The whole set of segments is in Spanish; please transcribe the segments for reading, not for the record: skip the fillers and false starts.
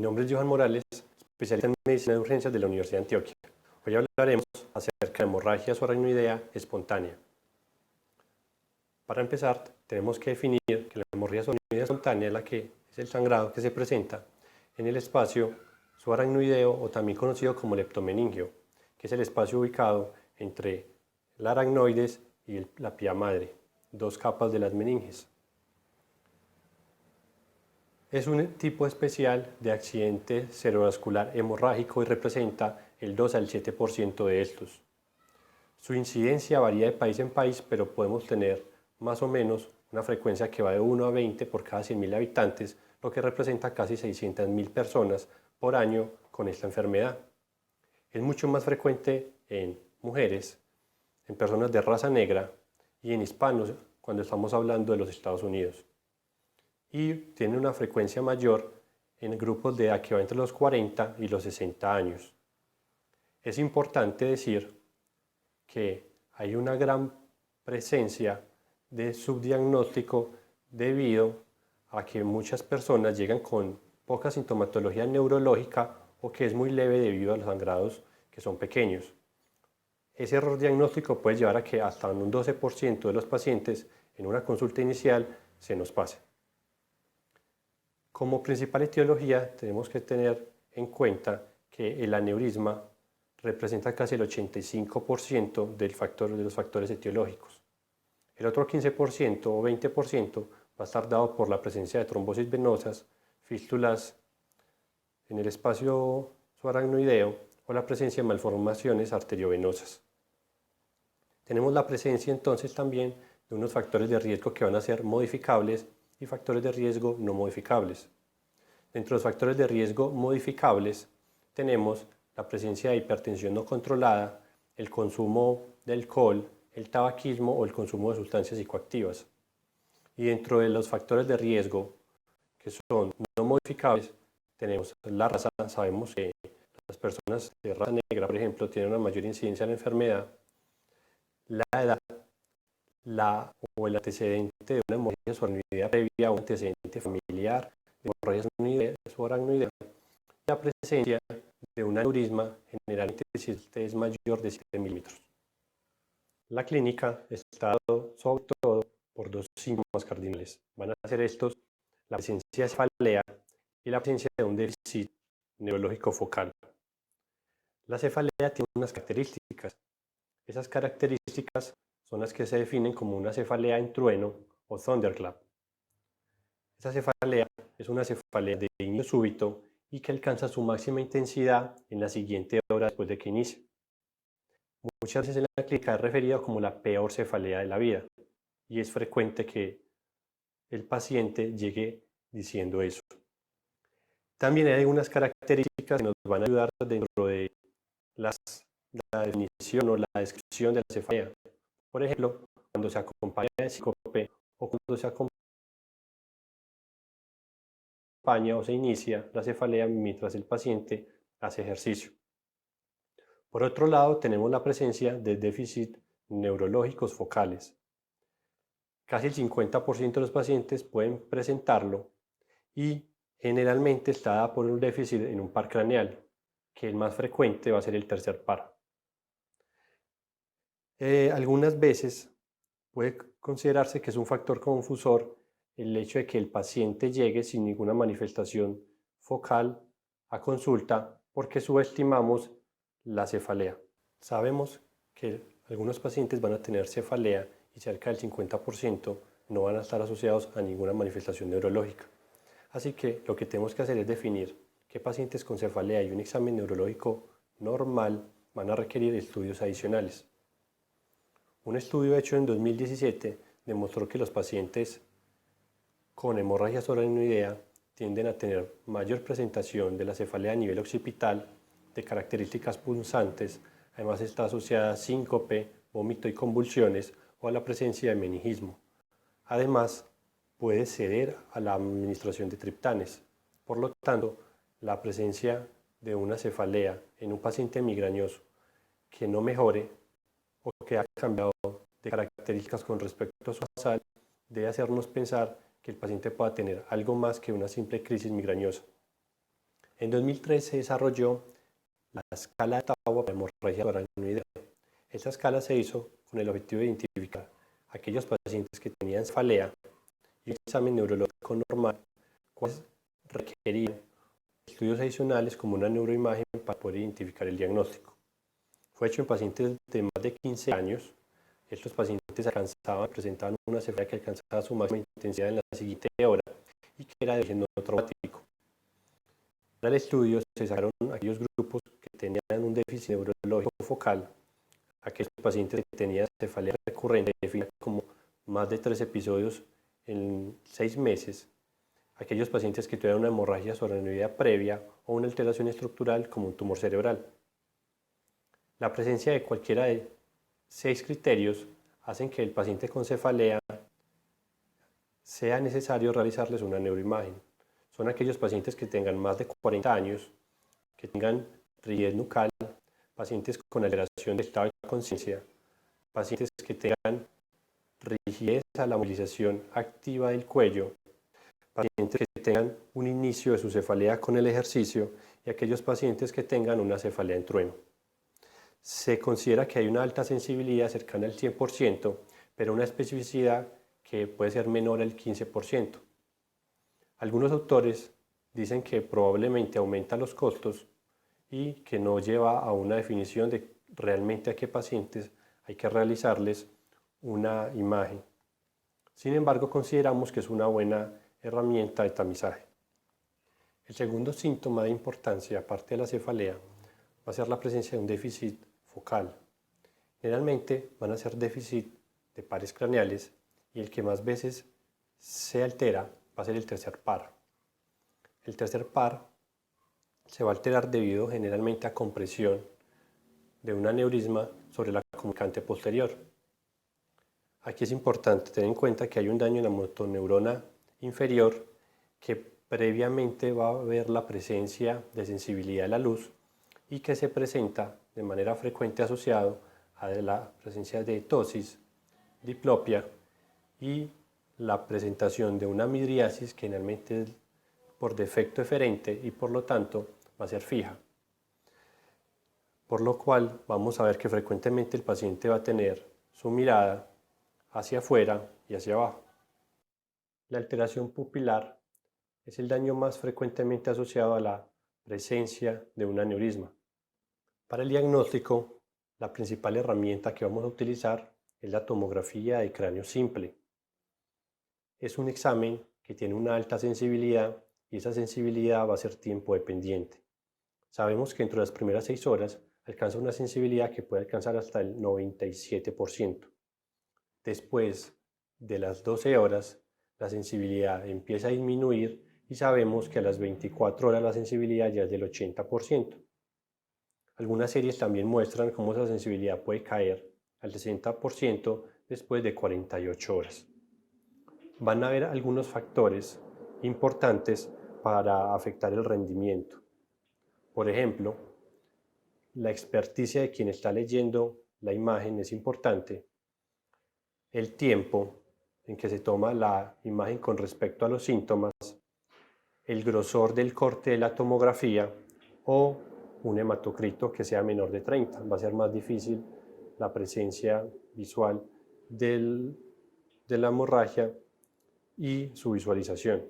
nombre es Johan Morales, especialista en medicina de urgencias de la Universidad de Antioquia. Hoy hablaremos acerca de hemorragia subaracnoidea espontánea. Para empezar, tenemos que definir que la hemorragia subaracnoidea espontánea es el sangrado que se presenta en el espacio subaracnoideo, o también conocido como leptomeningio, que es el espacio ubicado entre la aracnoides y la pía madre, dos capas de las meninges. Es un tipo especial de accidente cerebrovascular hemorrágico y representa el 2 al 7% de estos. Su incidencia varía de país en país, pero podemos tener más o menos una frecuencia que va de 1 a 20 por cada 100.000 habitantes, lo que representa casi 600.000 personas por año con esta enfermedad. Es mucho más frecuente en mujeres, en personas de raza negra y en hispanos cuando estamos hablando de los Estados Unidos. Y tiene una frecuencia mayor en grupos de edad que va entre los 40 y los 60 años. Es importante decir que hay una gran presencia de subdiagnóstico debido a que muchas personas llegan con poca sintomatología neurológica o que es muy leve debido a los sangrados que son pequeños. Ese error diagnóstico puede llevar a que hasta un 12% de los pacientes en una consulta inicial se nos pase. Como principal etiología tenemos que tener en cuenta que el aneurisma representa casi el 85% de los factores etiológicos. El otro 15% o 20% va a estar dado por la presencia de trombosis venosas, fístulas en el espacio subaracnoideo o la presencia de malformaciones arteriovenosas. Tenemos la presencia entonces también de unos factores de riesgo que van a ser modificables y factores de riesgo no modificables. Dentro de los factores de riesgo modificables tenemos la presencia de hipertensión no controlada, el consumo de alcohol, el tabaquismo o el consumo de sustancias psicoactivas. Y dentro de los factores de riesgo que son no modificables tenemos la raza. Sabemos que las personas de raza negra, por ejemplo, tienen una mayor incidencia de la enfermedad, la edad, o el antecedente de una hemorragia subaracnoidea previa o un antecedente familiar de hemorragia subaracnoidea, y la presencia de un aneurisma, generalmente si este es mayor de 7 milímetros. La clínica está dado sobre todo por dos síntomas cardinales. Van a ser estos: la presencia de cefalea y la presencia de un déficit neurológico focal. La cefalea tiene unas características. Esas características son las que se definen como una cefalea en trueno o thunderclap. Esa cefalea es una cefalea de inicio súbito y que alcanza su máxima intensidad en la siguiente hora después de que inicie. Muchas veces en la clínica es referida como la peor cefalea de la vida, y es frecuente que el paciente llegue diciendo eso. También hay algunas características que nos van a ayudar dentro de la definición o la descripción de la cefalea. Por ejemplo, cuando se acompaña de síncope o cuando se acompaña o se inicia la cefalea mientras el paciente hace ejercicio. Por otro lado, tenemos la presencia de déficit neurológicos focales. Casi el 50% de los pacientes pueden presentarlo y generalmente está dada por un déficit en un par craneal, que el más frecuente va a ser el tercer par. Algunas veces puede considerarse que es un factor confusor el hecho de que el paciente llegue sin ninguna manifestación focal a consulta porque subestimamos la cefalea. Sabemos que algunos pacientes van a tener cefalea y cerca del 50% no van a estar asociados a ninguna manifestación neurológica. Así que lo que tenemos que hacer es definir qué pacientes con cefalea y un examen neurológico normal van a requerir estudios adicionales. Un estudio hecho en 2017 demostró que los pacientes con hemorragia subaracnoidea tienden a tener mayor presentación de la cefalea a nivel occipital, de características punzantes. Además está asociada a síncope, vómito y convulsiones, o a la presencia de meningismo. Además, puede ceder a la administración de triptanes. Por lo tanto, la presencia de una cefalea en un paciente migrañoso que no mejore o que ha cambiado de características con respecto a su basal debe hacernos pensar que el paciente pueda tener algo más que una simple crisis migrañosa. En 2003 se desarrolló la escala de Ottawa para hemorragia subaracnoidea. Esta escala se hizo con el objetivo de identificar a aquellos pacientes que tenían cefalea y un examen neurológico normal, cuales requerían estudios adicionales como una neuroimagen para poder identificar el diagnóstico. Fue hecho en pacientes de más de 15 años. Estos pacientes presentaban una cefalea que alcanzaba su máxima intensidad en la siguiente hora y que era de origen no traumático. Para el estudio se sacaron aquellos grupos que tenían un déficit neurológico focal, aquellos pacientes que tenían cefalea recurrente, definida como más de 3 episodios en 6 meses, aquellos pacientes que tuvieran una hemorragia subaracnoidea previa o una alteración estructural como un tumor cerebral. La presencia de cualquiera de 6 criterios hacen que el paciente con cefalea sea necesario realizarles una neuroimagen. Son aquellos pacientes que tengan más de 40 años, que tengan rigidez nucal, pacientes con alteración del estado de conciencia, pacientes que tengan rigidez a la movilización activa del cuello, pacientes que tengan un inicio de su cefalea con el ejercicio y aquellos pacientes que tengan una cefalea en trueno. Se considera que hay una alta sensibilidad cercana al 100%, pero una especificidad que puede ser menor al 15%. Algunos autores dicen que probablemente aumenta los costos y que no lleva a una definición de realmente a qué pacientes hay que realizarles una imagen. Sin embargo, consideramos que es una buena herramienta de tamizaje. El segundo síntoma de importancia, aparte de la cefalea, va a ser la presencia de un déficit focal. Generalmente van a ser déficit de pares craneales y el que más veces se altera va a ser el tercer par. El tercer par se va a alterar debido generalmente a compresión de un aneurisma sobre la comunicante posterior. Aquí es importante tener en cuenta que hay un daño en la motoneurona inferior, que previamente va a haber la presencia de sensibilidad a la luz y que se presenta de manera frecuente asociado a la presencia de ptosis, diplopia y la presentación de una midriasis que generalmente es por defecto eferente y por lo tanto va a ser fija. Por lo cual vamos a ver que frecuentemente el paciente va a tener su mirada hacia afuera y hacia abajo. La alteración pupilar es el daño más frecuentemente asociado a la presencia de un aneurisma. Para el diagnóstico, la principal herramienta que vamos a utilizar es la tomografía de cráneo simple. Es un examen que tiene una alta sensibilidad y esa sensibilidad va a ser tiempo dependiente. Sabemos que entre las primeras 6 horas alcanza una sensibilidad que puede alcanzar hasta el 97%. Después de las 12 horas, la sensibilidad empieza a disminuir y sabemos que a las 24 horas la sensibilidad ya es del 80%. Algunas series también muestran cómo esa sensibilidad puede caer al 60% después de 48 horas. Van a haber algunos factores importantes para afectar el rendimiento. Por ejemplo, la experticia de quien está leyendo la imagen es importante. El tiempo en que se toma la imagen con respecto a los síntomas, el grosor del corte de la tomografía o un hematocrito que sea menor de 30. Va a ser más difícil la presencia visual de la hemorragia y su visualización.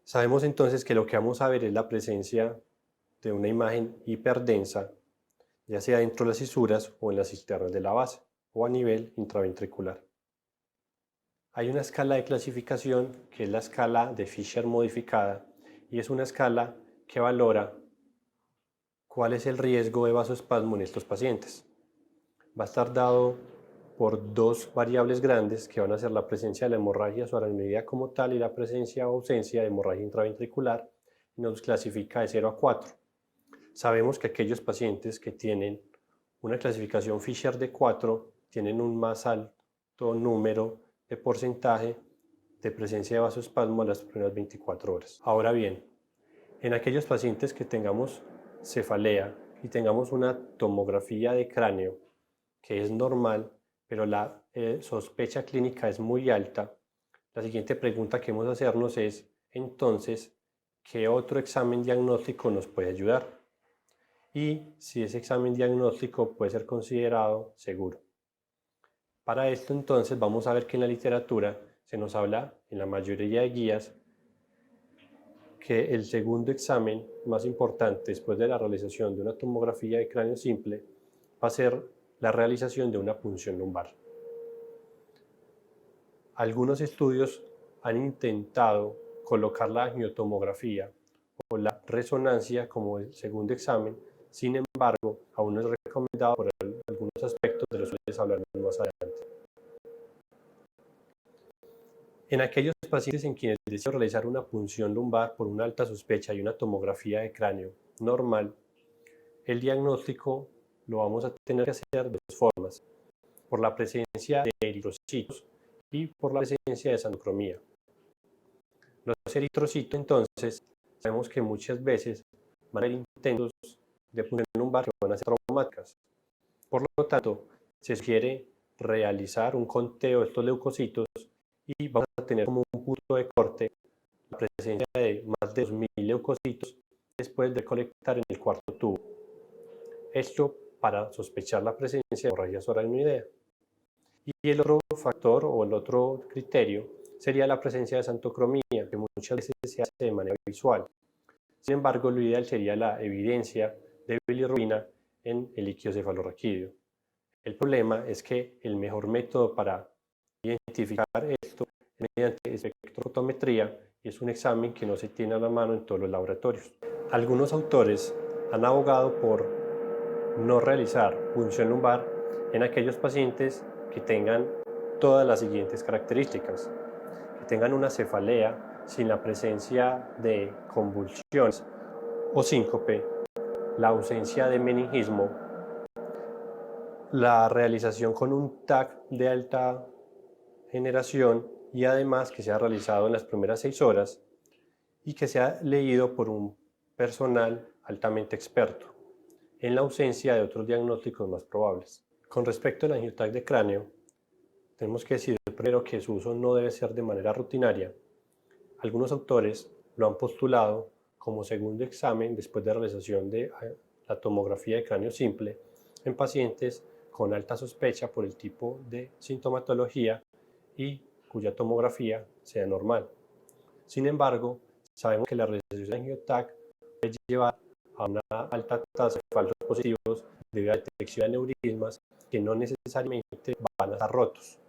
Sabemos entonces que lo que vamos a ver es la presencia de una imagen hiperdensa, ya sea dentro de las cisuras o en las cisternas de la base o a nivel intraventricular. Hay una escala de clasificación que es la escala de Fisher modificada y es una escala que valora cuál es el riesgo de vasoespasmo en estos pacientes. Va a estar dado por 2 variables grandes que van a ser la presencia de la hemorragia subaracnoidea como tal y la presencia o ausencia de hemorragia intraventricular, y nos clasifica de 0 a 4. Sabemos que aquellos pacientes que tienen una clasificación Fisher de 4 tienen un más alto número de porcentaje de presencia de vasoespasmo a las primeras 24 horas. Ahora bien, en aquellos pacientes que tengamos cefalea y tengamos una tomografía de cráneo que es normal, pero la sospecha clínica es muy alta, la siguiente pregunta que hemos de hacernos es, entonces, qué otro examen diagnóstico nos puede ayudar y si ese examen diagnóstico puede ser considerado seguro. Para esto entonces vamos a ver que en la literatura se nos habla en la mayoría de guías que el segundo examen más importante después de la realización de una tomografía de cráneo simple va a ser la realización de una punción lumbar. Algunos estudios han intentado colocar la angiotomografía o la resonancia como el segundo examen, sin embargo, aún no es recomendado por algunos aspectos de los cuales hablaremos más adelante. En aquellos pacientes en quienes deseo realizar una punción lumbar por una alta sospecha y una tomografía de cráneo normal, el diagnóstico lo vamos a tener que hacer de dos formas: por la presencia de eritrocitos y por la presencia de santocromía. Los eritrocitos, entonces, sabemos que muchas veces van a haber intentos de punción lumbar que van a ser traumáticas. Por lo tanto, se sugiere realizar un conteo de estos leucocitos y vamos a tener como un punto de corte la presencia de más de 2000 leucocitos después de colectar en el cuarto tubo. Esto para sospechar la presencia de hemorragia subaracnoidea. Y el otro factor o el otro criterio sería la presencia de santocromía, que muchas veces se hace de manera visual. Sin embargo, lo ideal sería la evidencia de bilirrubina en el líquido cefalorraquídeo. El problema es que el mejor método para identificar esto es mediante espectrofotometría y es un examen que no se tiene a la mano en todos los laboratorios. Algunos autores han abogado por no realizar punción lumbar en aquellos pacientes que tengan todas las siguientes características: que tengan una cefalea sin la presencia de convulsiones o síncope, la ausencia de meningismo, la realización con un TAC de alta generación y además que sea realizado en las primeras 6 horas y que sea leído por un personal altamente experto, en la ausencia de otros diagnósticos más probables. Con respecto al angioTAC de cráneo, tenemos que decir primero que su uso no debe ser de manera rutinaria. Algunos autores lo han postulado como segundo examen después de realización de la tomografía de cráneo simple en pacientes con alta sospecha por el tipo de sintomatología y cuya tomografía sea normal. Sin embargo, sabemos que la realización de angioTAC puede llevar a una alta tasa de falsos positivos debido a la detección de aneurismas que no necesariamente van a estar rotos.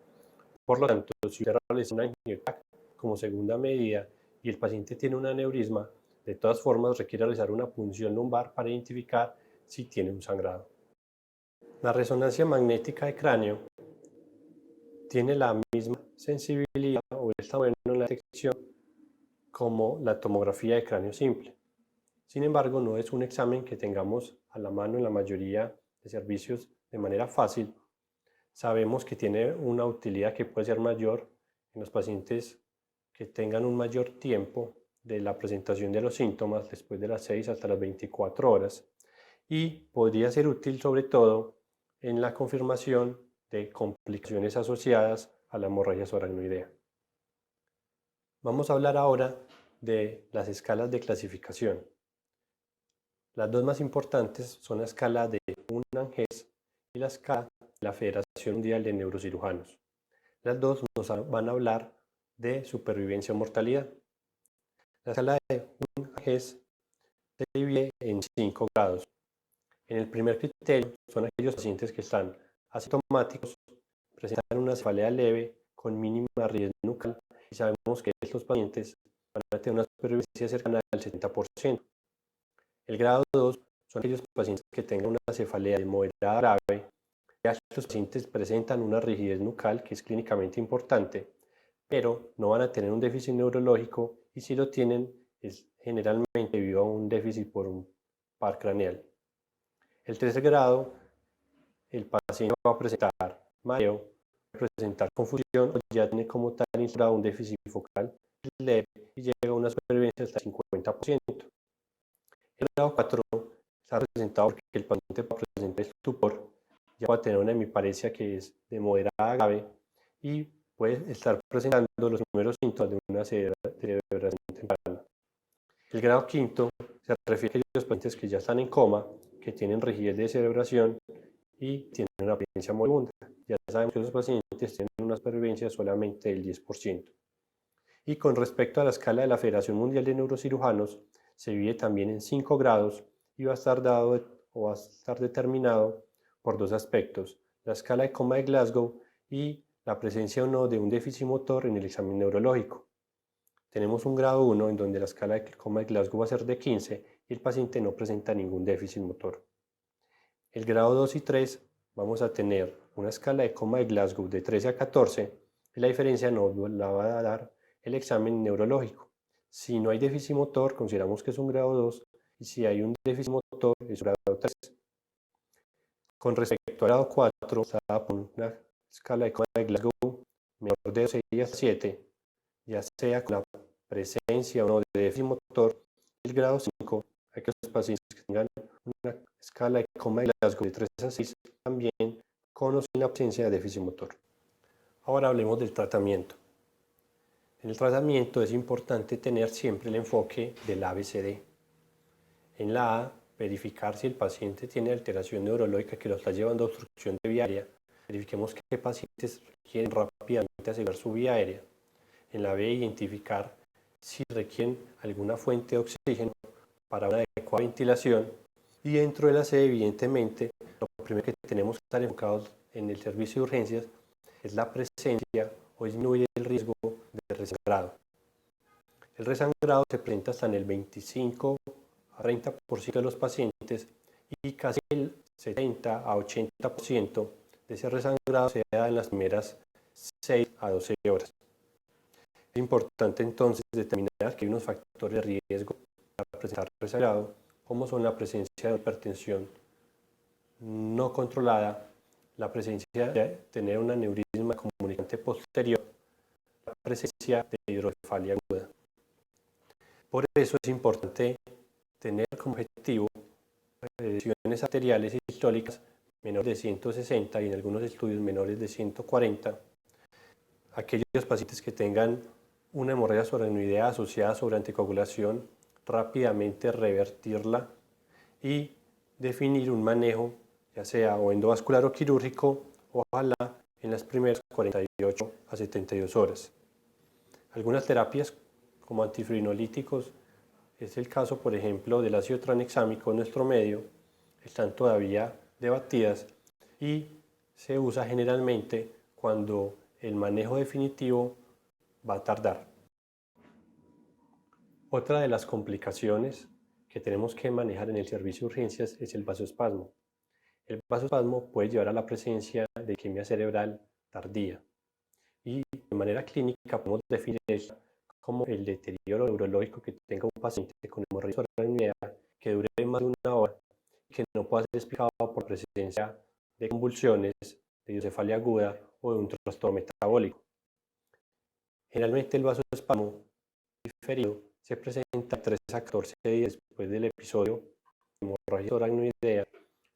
Por lo tanto, si usted realiza un angioTAC como segunda medida y el paciente tiene un aneurisma, de todas formas requiere realizar una punción lumbar para identificar si tiene un sangrado. La resonancia magnética de cráneo tiene la misma sensibilidad o está bueno en la detección como la tomografía de cráneo simple. Sin embargo, no es un examen que tengamos a la mano en la mayoría de servicios de manera fácil. Sabemos que tiene una utilidad que puede ser mayor en los pacientes que tengan un mayor tiempo de la presentación de los síntomas después de las 6 hasta las 24 horas y podría ser útil sobre todo en la confirmación de complicaciones asociadas a la hemorragia subaracnoidea. Vamos a hablar ahora de las escalas de clasificación. Las dos más importantes son la escala de Unann-Hess y la escala de la Federación Mundial de Neurocirujanos. Las dos nos van a hablar de supervivencia o mortalidad. La escala de Unann-Hess se divide en 5 grados. En el primer criterio son aquellos pacientes que están asintomáticos, presentan una cefalea leve con mínima rigidez nucal y sabemos que estos pacientes van a tener una supervivencia cercana al 70%. El grado 2 son aquellos pacientes que tengan una cefalea de moderada a grave. Ya estos pacientes presentan una rigidez nucal que es clínicamente importante, pero no van a tener un déficit neurológico y si lo tienen es generalmente debido a un déficit por un par craneal. El tercer grado, el paciente va a presentar mareo, va a presentar confusión o ya tiene como tal instaurado un déficit focal leve y llega a una supervivencia hasta el 50%. El grado 4 está representado porque el paciente va a presentar estupor, ya va a tener una hemiparesia que es de moderada a grave y puede estar presentando los primeros síntomas de una celebración temprana. El grado quinto se refiere a aquellos pacientes que ya están en coma, que tienen rigidez de cerebración y tienen una apariencia moribunda. Ya sabemos que esos pacientes tienen una supervivencia solamente del 10%. Y con respecto a la escala de la Federación Mundial de Neurocirujanos, se divide también en 5 grados y va a estar determinado por dos aspectos: la escala de coma de Glasgow y la presencia o no de un déficit motor en el examen neurológico. Tenemos un grado 1 en donde la escala de coma de Glasgow va a ser de 15 y el paciente no presenta ningún déficit motor. El grado 2 y 3 vamos a tener una escala de coma de Glasgow de 13 a 14 y la diferencia nos la va a dar el examen neurológico. Si no hay déficit motor, consideramos que es un grado 2 y si hay un déficit motor, es un grado 3. Con respecto al grado 4, está por una escala de coma de Glasgow menor de 12 y hasta 7, ya sea con la presencia o no de déficit motor. El grado 5, aquellos pacientes que tengan una escala de coma de Glasgow de 3 a 6, también con o sin la presencia de déficit motor. Ahora hablemos del tratamiento. En el tratamiento es importante tener siempre el enfoque del ABCD. En la A, verificar si el paciente tiene alteración neurológica que lo está llevando a obstrucción de vía aérea. Verifiquemos qué pacientes requieren rápidamente asegurar su vía aérea. En la B, identificar si requieren alguna fuente de oxígeno para una adecuada ventilación. Y dentro de la C, evidentemente, lo primero que tenemos que estar enfocados en el servicio de urgencias es la presencia o disminuir el riesgo de resangrado. El resangrado se presenta hasta en el 25 a 30% de los pacientes y casi el 70 a 80% de ese resangrado se da en las primeras 6 a 12 horas. Es importante entonces determinar que hay unos factores de riesgo para presentar resangrado, como son la presencia de hipertensión no controlada, la presencia de tener un aneurisma comunicante posterior, la presencia de hidrocefalia aguda. Por eso es importante tener como objetivo lesiones arteriales y sistólicas menores de 160 y en algunos estudios menores de 140. Aquellos pacientes que tengan una hemorragia subaracnoidea asociada a sobreanticoagulación, rápidamente revertirla y definir un manejo, ya sea o endovascular o quirúrgico, ojalá en las primeras 48 a 72 horas. Algunas terapias como antifibrinolíticos, es el caso por ejemplo del ácido tranexámico en nuestro medio, están todavía debatidas y se usa generalmente cuando el manejo definitivo va a tardar. Otra de las complicaciones que tenemos que manejar en el servicio de urgencias es el vasoespasmo. El vasoespasmo puede llevar a la presencia de isquemia cerebral tardía y de manera clínica podemos definir esto como el deterioro neurológico que tenga un paciente con hemorragia subaracnoidea que dure más de una hora y que no pueda ser explicado por presencia de convulsiones, de hidrocefalia aguda o de un trastorno metabólico. Generalmente el vasoespasmo diferido se presenta 3 a 14 días después del episodio de hemorragia subaracnoidea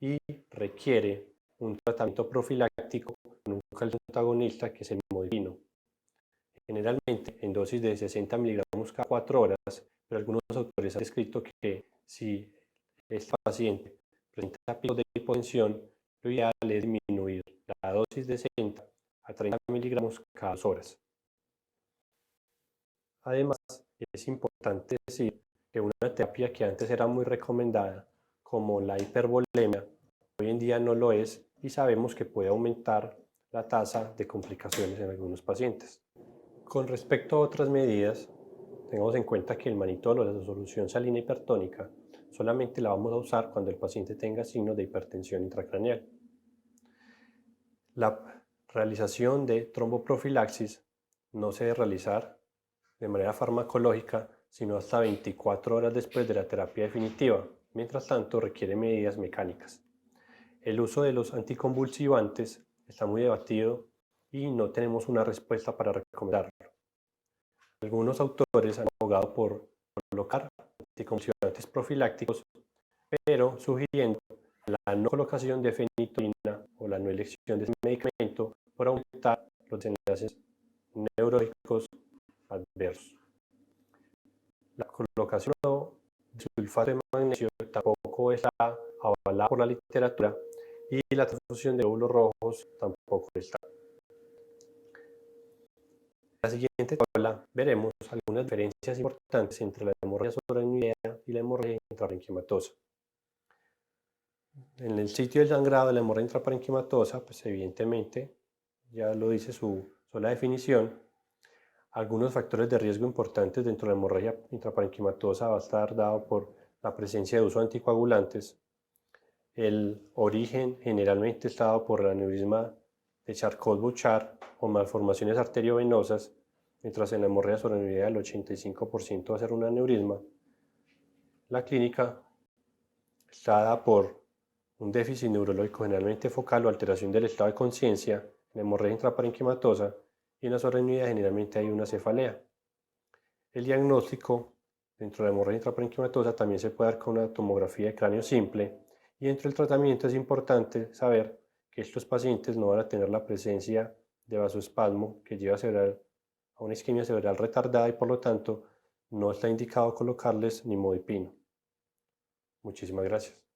y requiere un tratamiento profiláctico con un calcio antagonista que es el modipino. Generalmente en dosis de 60 miligramos cada 4 horas, pero algunos autores han descrito que si este paciente presenta picos de hipotensión, lo ideal es disminuir la dosis de 60 a 30 miligramos cada 2 horas. Además, es importante decir que una terapia que antes era muy recomendada, como la hipervolemia, hoy en día no lo es y sabemos que puede aumentar la tasa de complicaciones en algunos pacientes. Con respecto a otras medidas, tengamos en cuenta que el manitol o la solución salina hipertónica solamente la vamos a usar cuando el paciente tenga signos de hipertensión intracraneal. La realización de tromboprofilaxis no se debe realizar de manera farmacológica sino hasta 24 horas después de la terapia definitiva. Mientras tanto, requiere medidas mecánicas. El uso de los anticonvulsivantes está muy debatido y no tenemos una respuesta para recomendarlo. Algunos autores han abogado por colocar anticonvulsivantes profilácticos, pero sugiriendo la no colocación de fenitoína o la no elección de ese medicamento por aumentar los desenlaces neurológicos adversos. La colocación sulfato de magnesio tampoco está avalada por la literatura y la transfusión de glóbulos rojos tampoco está. En la siguiente tabla veremos algunas diferencias importantes entre la hemorragia subaracnoidea y la hemorragia intraparenquimatosa. En el sitio del sangrado de la hemorragia intraparenquimatosa, pues evidentemente, ya lo dice su sola definición, algunos factores de riesgo importantes dentro de la hemorragia intraparenquimatosa va a estar dado por la presencia de uso de anticoagulantes. El origen generalmente está dado por el aneurisma de Charcot-Bouchard o malformaciones arteriovenosas, mientras en la hemorragia subaracnoidea el 85% va a ser un aneurisma. La clínica está dada por un déficit neurológico generalmente focal o alteración del estado de conciencia, en la hemorragia intraparenquimatosa, y en la subaracnoidea generalmente hay una cefalea. El diagnóstico dentro de la hemorragia intraparenquimatosa también se puede dar con una tomografía de cráneo simple, y dentro del tratamiento es importante saber que estos pacientes no van a tener la presencia de vasoespasmo que lleva a una isquemia cerebral retardada y por lo tanto no está indicado colocarles nimodipino. Muchísimas gracias.